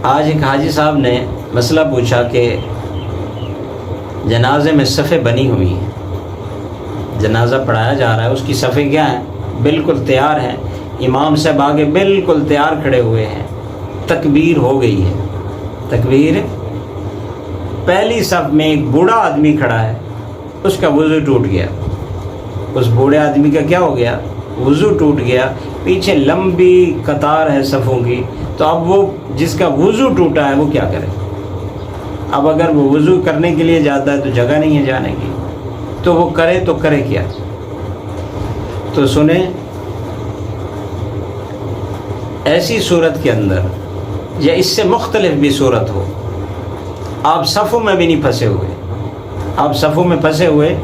آج ایک حاجی صاحب نے مسئلہ پوچھا کہ جنازے میں صفیں بنی ہوئی ہیں، جنازہ پڑھایا جا رہا ہے، اس کی صفیں کیا ہیں؟ بالکل تیار ہیں، امام صاحب آگے بالکل تیار کھڑے ہوئے ہیں، تکبیر ہو گئی ہے، تکبیر، پہلی صف میں ایک بوڑھا آدمی کھڑا ہے، اس کا وضو ٹوٹ گیا، اس بوڑھے آدمی کا کیا ہو گیا؟ وضو ٹوٹ گیا، پیچھے لمبی قطار ہے صفوں کی، تو اب وہ جس کا وضو ٹوٹا ہے وہ کیا کرے؟ اب اگر وہ وضو کرنے کے لیے جاتا ہے تو جگہ نہیں ہے جانے کی، تو وہ کرے تو کرے کیا؟ تو سنیں، ایسی صورت کے اندر یا اس سے مختلف بھی صورت ہو، آپ صفوں میں بھی نہیں پھنسے ہوئے، آپ صفوں میں پھنسے ہوئے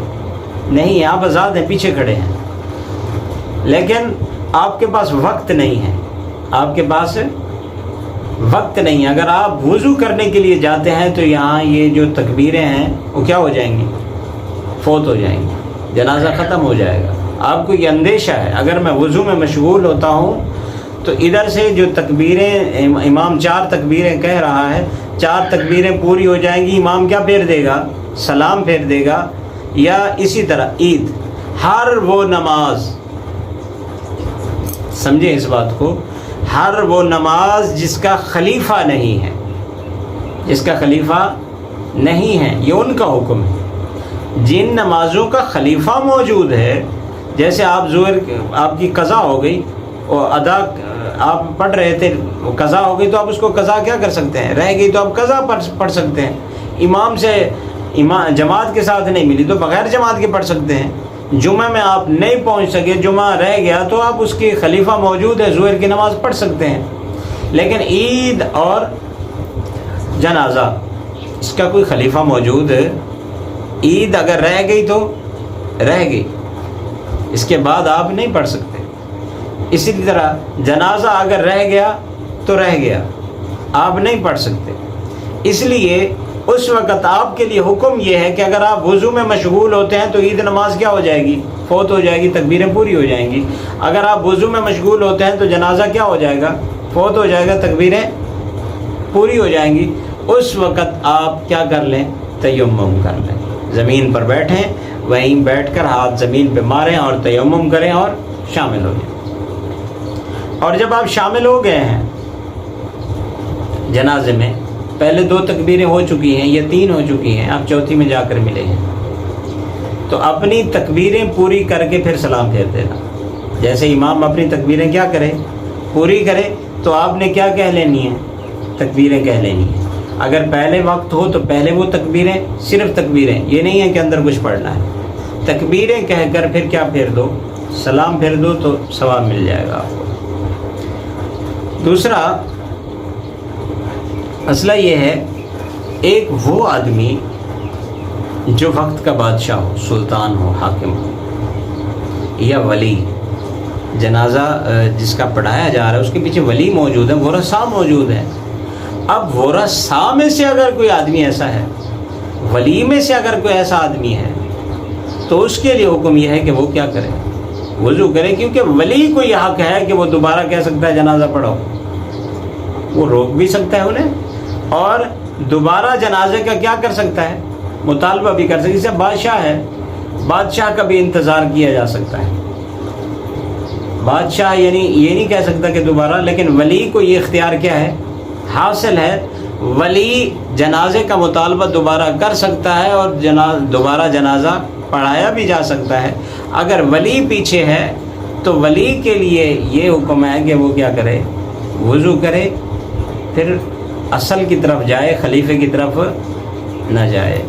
نہیں، آپ آزاد ہیں، پیچھے کھڑے ہیں، لیکن آپ کے پاس وقت نہیں ہے، آپ کے پاس وقت نہیں ہے۔ اگر آپ وضو کرنے کے لیے جاتے ہیں تو یہاں یہ جو تکبیریں ہیں وہ کیا ہو جائیں گی؟ فوت ہو جائیں گی، جنازہ ختم ہو جائے گا۔ آپ کو یہ اندیشہ ہے، اگر میں وضو میں مشغول ہوتا ہوں تو ادھر سے جو تکبیریں، امام 4 تکبیریں کہہ رہا ہے، 4 تکبیریں پوری ہو جائیں گی، امام کیا پھیر دے گا؟ سلام پھیر دے گا۔ یا اسی طرح عید، ہر وہ نماز، سمجھیں اس بات کو، ہر وہ نماز جس کا خلیفہ نہیں ہے، جس کا خلیفہ نہیں ہے، یہ ان کا حکم ہے۔ جن نمازوں کا خلیفہ موجود ہے، جیسے آپ ظہر، آپ کی قضا ہو گئی اور ادا آپ پڑھ رہے تھے، قضا ہو گئی تو آپ اس کو قضا کیا کر سکتے ہیں؟ رہ گئی تو آپ قضا پڑھ سکتے ہیں۔ امام سے جماعت کے ساتھ نہیں ملی تو بغیر جماعت کے پڑھ سکتے ہیں۔ جمعہ میں آپ نہیں پہنچ سکے، جمعہ رہ گیا تو آپ اس کی خلیفہ موجود ہے، ظہر کی نماز پڑھ سکتے ہیں۔ لیکن عید اور جنازہ، اس کا کوئی خلیفہ موجود ہے؟ عید اگر رہ گئی تو رہ گئی، اس کے بعد آپ نہیں پڑھ سکتے۔ اسی طرح جنازہ اگر رہ گیا تو رہ گیا، آپ نہیں پڑھ سکتے۔ اس لیے اس وقت آپ کے لیے حکم یہ ہے کہ اگر آپ وضو میں مشغول ہوتے ہیں تو عید نماز کیا ہو جائے گی؟ فوت ہو جائے گی، تکبیریں پوری ہو جائیں گی۔ اگر آپ وضو میں مشغول ہوتے ہیں تو جنازہ کیا ہو جائے گا؟ فوت ہو جائے گا، تکبیریں پوری ہو جائیں گی۔ اس وقت آپ کیا کر لیں؟ تیمم کر لیں، زمین پر بیٹھیں، وہیں بیٹھ کر ہاتھ زمین پہ ماریں اور تیمم کریں اور شامل ہو جائیں۔ اور جب آپ شامل ہو گئے ہیں جنازے میں، پہلے 2 تکبیریں ہو چکی ہیں یا 3 ہو چکی ہیں، آپ چوتھی میں جا کر ملے ہیں، تو اپنی تکبیریں پوری کر کے پھر سلام پھیر دینا۔ جیسے امام اپنی تکبیریں کیا کرے؟ پوری کرے، تو آپ نے کیا کہہ لینی ہے؟ تکبیریں کہہ لینی ہیں۔ اگر پہلے وقت ہو تو پہلے وہ تکبیریں، صرف تکبیریں، یہ نہیں ہے کہ اندر کچھ پڑھنا ہے، تکبیریں کہہ کر پھر کیا پھیر دو؟ سلام پھیر دو، تو ثواب مل جائے گا آپ کو۔ دوسرا مسئلہ یہ ہے، ایک وہ آدمی جو وقت کا بادشاہ ہو، سلطان ہو، حاکم ہو، یا ولی، جنازہ جس کا پڑھایا جا رہا ہے اس کے پیچھے ولی موجود ہے، ورثاء موجود ہیں۔ اب ورثاء میں سے اگر کوئی آدمی ایسا ہے، ولی میں سے اگر کوئی ایسا آدمی ہے، تو اس کے لیے حکم یہ ہے کہ وہ کیا کرے؟ وضو کرے، کیونکہ ولی کو یہ حق ہے کہ وہ دوبارہ کہہ سکتا ہے جنازہ پڑھو، وہ روک بھی سکتا ہے انہیں، اور دوبارہ جنازے کا کیا کر سکتا ہے؟ مطالبہ بھی کر سکتا ہے۔ جیسے بادشاہ ہے، بادشاہ کا بھی انتظار کیا جا سکتا ہے، بادشاہ یعنی یہ نہیں کہہ سکتا کہ دوبارہ، لیکن ولی کو یہ اختیار کیا ہے؟ حاصل ہے، ولی جنازے کا مطالبہ دوبارہ کر سکتا ہے اور دوبارہ جنازہ پڑھایا بھی جا سکتا ہے۔ اگر ولی پیچھے ہے تو ولی کے لیے یہ حکم ہے کہ وہ کیا کرے؟ وضو کرے، پھر اصل کی طرف جائے، خلیفے کی طرف نہ جائے۔